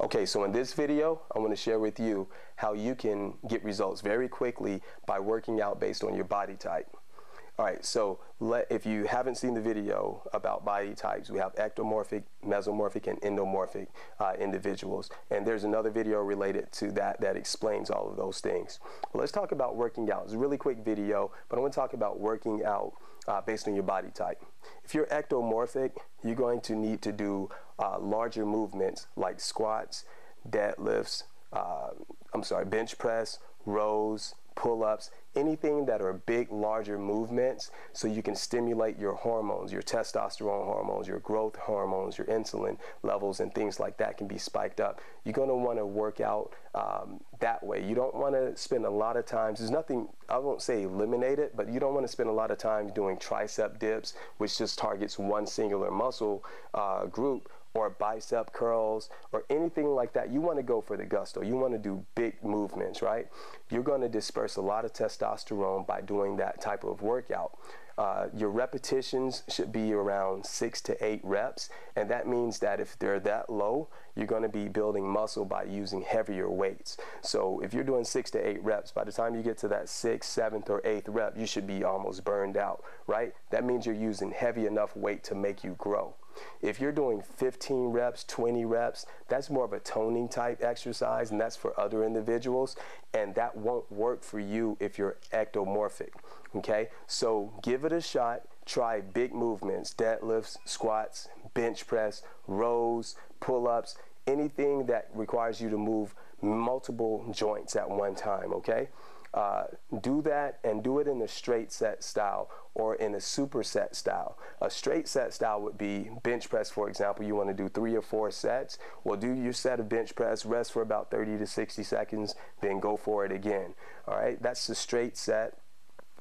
Okay, so in this video, I want to share with you how you can get results very quickly by working out based on your body type. All right, so if you haven't seen the video about body types, we have ectomorphic, mesomorphic, and endomorphic individuals. And there's another video related to that that explains all of those things. But let's talk about working out. It's a really quick video, but I want to talk about working out based on your body type. If you're ectomorphic, you're going to need to do larger movements like squats, deadlifts, bench press, rows, pull-ups, anything that are big, larger movements so you can stimulate your hormones, your testosterone hormones, your growth hormones, your insulin levels, and things like that can be spiked up. You're going to want to work out that way. You don't want to spend a lot of time, there's nothing, I won't say eliminate it, but you don't want to spend a lot of time doing tricep dips, which just targets one singular muscle group, or bicep curls or anything like that. You want to go for the gusto. You want to do big movements, right? You're going to disperse a lot of testosterone by doing that type of workout. Your repetitions should be around 6 to 8 reps, and that means that if they're that low, you're going to be building muscle by using heavier weights. So if you're doing 6 to 8 reps, by the time you get to that 6th, 7th, or 8th rep, you should be almost burned out, right? That means you're using heavy enough weight to make you grow. If you're doing 15 reps, 20 reps, that's more of a toning type exercise, and that's for other individuals, and that won't work for you if you're ectomorphic, okay? So give it a shot. Try big movements, deadlifts, squats, bench press, rows, pull-ups, anything that requires you to move multiple joints at one time, okay? Do that and do it in a straight set style or in a superset style. A straight set style would be bench press, for example. You want to do 3 or 4 sets. Well, do your set of bench press, rest for about 30 to 60 seconds, then go for it again. All right, that's the straight set.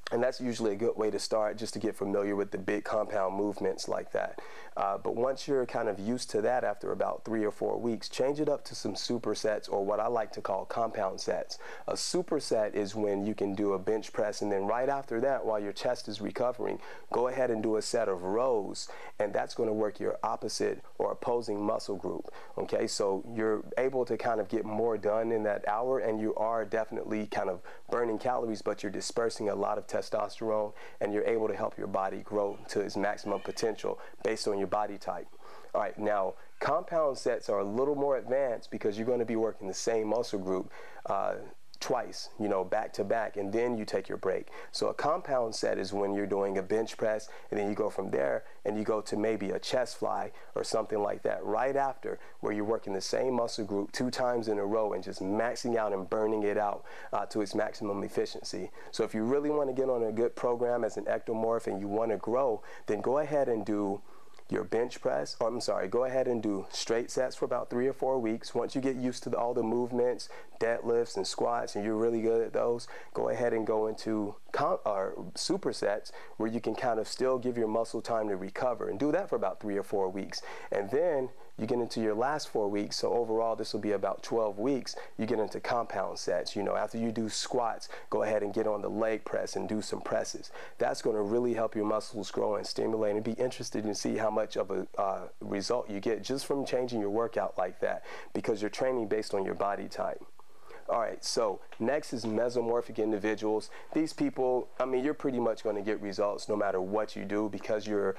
And that's usually a good way to start, just to get familiar with the big compound movements like that. But once you're kind of used to that after about 3 or 4 weeks, change it up to some supersets, or what I like to call compound sets. A superset is when you can do a bench press, and then right after that, while your chest is recovering, go ahead and do a set of rows, and that's going to work your opposite or opposing muscle group. Okay, so you're able to kind of get more done in that hour, and you are definitely kind of burning calories, but you're dispersing a lot of testosterone, and you're able to help your body grow to its maximum potential based on your body type. All right, now compound sets are a little more advanced because you're going to be working the same muscle group twice, you know, back to back, and then you take your break. So a compound set is when you're doing a bench press, and then you go from there and you go to maybe a chest fly or something like that right after, where you're working the same muscle group 2 times in a row and just maxing out and burning it out to its maximum efficiency. So if you really want to get on a good program as an ectomorph and you want to grow, then go ahead and do your bench press, go ahead and do straight sets for about 3 or 4 weeks. Once you get used to all the movements, deadlifts and squats, and you're really good at those, go ahead and go into supersets where you can kind of still give your muscle time to recover, and do that for about 3 or 4 weeks. And then you get into your last 4 weeks, so overall this will be about 12 weeks, you get into compound sets. You know, after you do squats, go ahead and get on the leg press and do some presses. That's going to really help your muscles grow and stimulate, and be interested in see how much of a result you get just from changing your workout like that, because you're training based on your body type. All right, so next is mesomorphic individuals. These people, I mean, you're pretty much going to get results no matter what you do, because you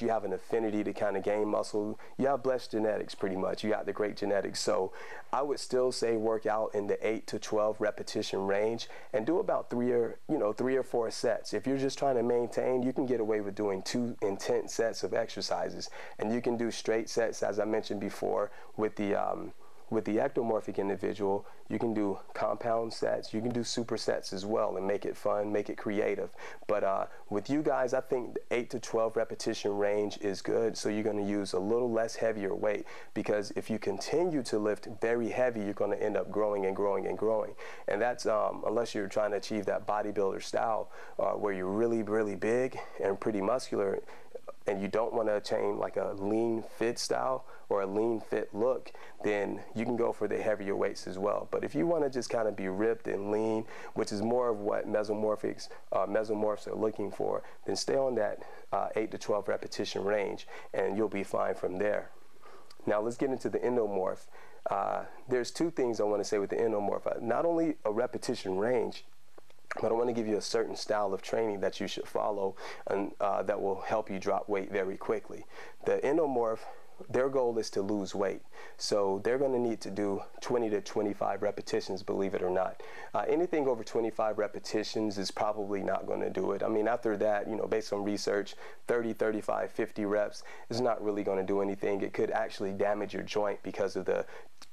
have an affinity to kind of gain muscle. You have blessed genetics pretty much. You got the great genetics. So I would still say work out in the 8 to 12 repetition range and do about 3 or 4 sets. If you're just trying to maintain, you can get away with doing 2 intense sets of exercises, and you can do straight sets, as I mentioned before, with the ectomorphic individual. You can do compound sets, you can do supersets as well, and make it fun, make it creative. But with you guys, I think the 8 to 12 repetition range is good, so you're going to use a little less heavier weight, because if you continue to lift very heavy, you're going to end up growing and growing and growing. And that's unless you're trying to achieve that bodybuilder style where you're really, really big and pretty muscular, and you don't want to attain like a lean fit style or a lean fit look, then you can go for the heavier weights as well. But if you want to just kind of be ripped and lean, which is more of what mesomorphs are looking for, then stay on that 8 to 12 repetition range, and you'll be fine from there. Now let's get into the endomorph. There's two things I want to say with the endomorph. Not only a repetition range, but I want to give you a certain style of training that you should follow and that will help you drop weight very quickly. The endomorph, their goal is to lose weight. So they're going to need to do 20 to 25 repetitions, believe it or not. Anything over 25 repetitions is probably not going to do it. I mean, after that, you know, based on research, 30, 35, 50 reps is not really going to do anything. It could actually damage your joint because of the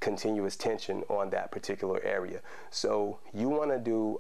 continuous tension on that particular area. So you want to do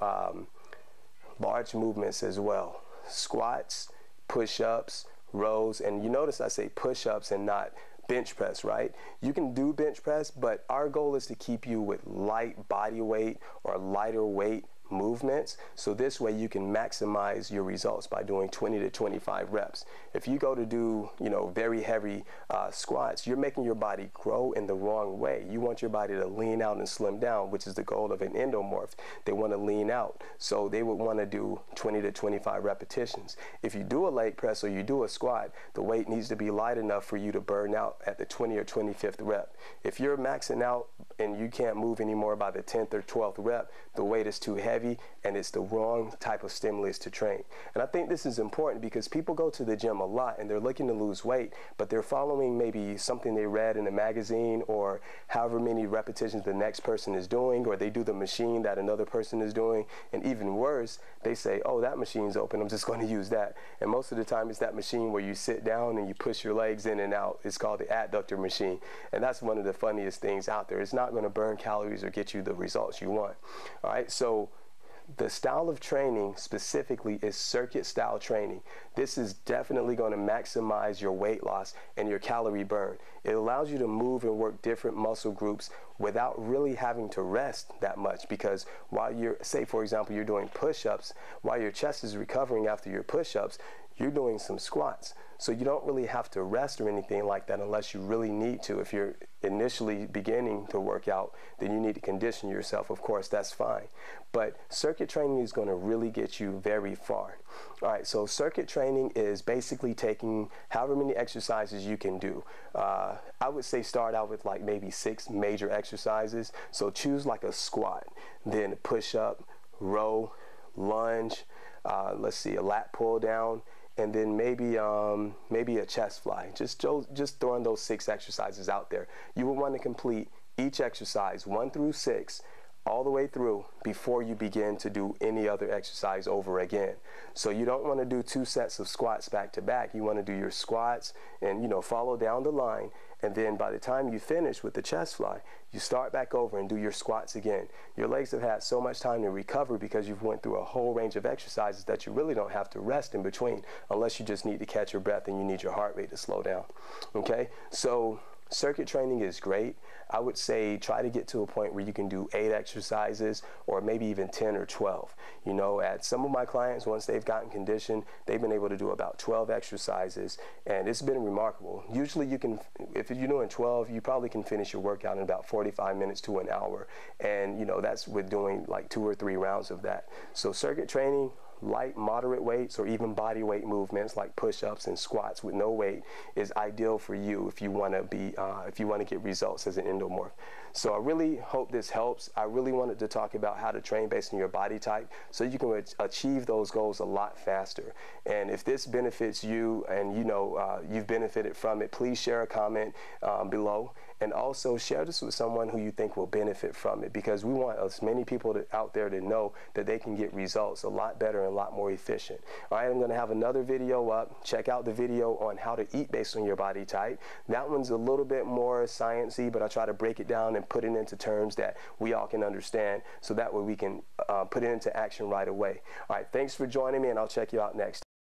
large movements as well. Squats, push-ups, rows, and you notice I say push-ups and not bench press, right? You can do bench press, but our goal is to keep you with light body weight or lighter weight movements, so this way you can maximize your results by doing 20 to 25 reps. If you go to do, you know, very heavy squats, you're making your body grow in the wrong way. You want your body to lean out and slim down, which is the goal of an endomorph. They want to lean out, so they would want to do 20 to 25 repetitions. If you do a leg press or you do a squat, the weight needs to be light enough for you to burn out at the 20 or 25th rep. If you're maxing out and you can't move anymore by the 10th or 12th rep, the weight is too heavy and it's the wrong type of stimulus to train. And I think this is important because people go to the gym a lot and they're looking to lose weight, but they're following maybe something they read in a magazine or however many repetitions the next person is doing, or they do the machine that another person is doing. And even worse, they say, oh, that machine's open, I'm just going to use that. And most of the time it's that machine where you sit down and you push your legs in and out. It's called the adductor machine. And that's one of the funniest things out there. It's not going to burn calories or get you the results you want. All right, so the style of training specifically is circuit style training. This is definitely going to maximize your weight loss and your calorie burn. It allows you to move and work different muscle groups without really having to rest that much, because while you're, say for example, you're doing push-ups, while your chest is recovering after your push-ups, you're doing some squats. So you don't really have to rest or anything like that unless you really need to. If you're initially beginning to work out, then you need to condition yourself. Of course, that's fine. But circuit training is going to really get you very far. All right, so circuit training is basically taking however many exercises you can do. I would say start out with like maybe 6 major exercises. So choose like a squat, then push up, row, lunge, let's see, a lat pull down, and then maybe a chest fly. Just throwing those 6 exercises out there. You will want to complete each exercise 1 through 6 all the way through before you begin to do any other exercise over again. So you don't want to do 2 sets of squats back to back. You want to do your squats and, you know, follow down the line, and then by the time you finish with the chest fly, you start back over and do your squats again. Your legs have had so much time to recover because you've went through a whole range of exercises that you really don't have to rest in between, unless you just need to catch your breath and you need your heart rate to slow down. Okay, so circuit training is great. I would say try to get to a point where you can do 8 exercises or maybe even 10 or 12. You know, at some of my clients, once they've gotten conditioned, they've been able to do about 12 exercises, and it's been remarkable. Usually you can, if you're doing 12, you probably can finish your workout in about 45 minutes to an hour. And, you know, that's with doing like 2 or 3 rounds of that. So circuit training, light, moderate weights, or even body weight movements like push-ups and squats with no weight is ideal for you if you want to be, if you want to get results as an endomorph. So I really hope this helps. I really wanted to talk about how to train based on your body type so you can achieve those goals a lot faster. And if this benefits you and you know you've benefited from it, please share a comment below. And also share this with someone who you think will benefit from it, because we want as many people out there to know that they can get results a lot better and a lot more efficient. All right, I'm going to have another video up. Check out the video on how to eat based on your body type. That one's a little bit more sciencey, but I try to break it down and put it into terms that we all can understand, so that way we can put it into action right away. All right, thanks for joining me, and I'll check you out next.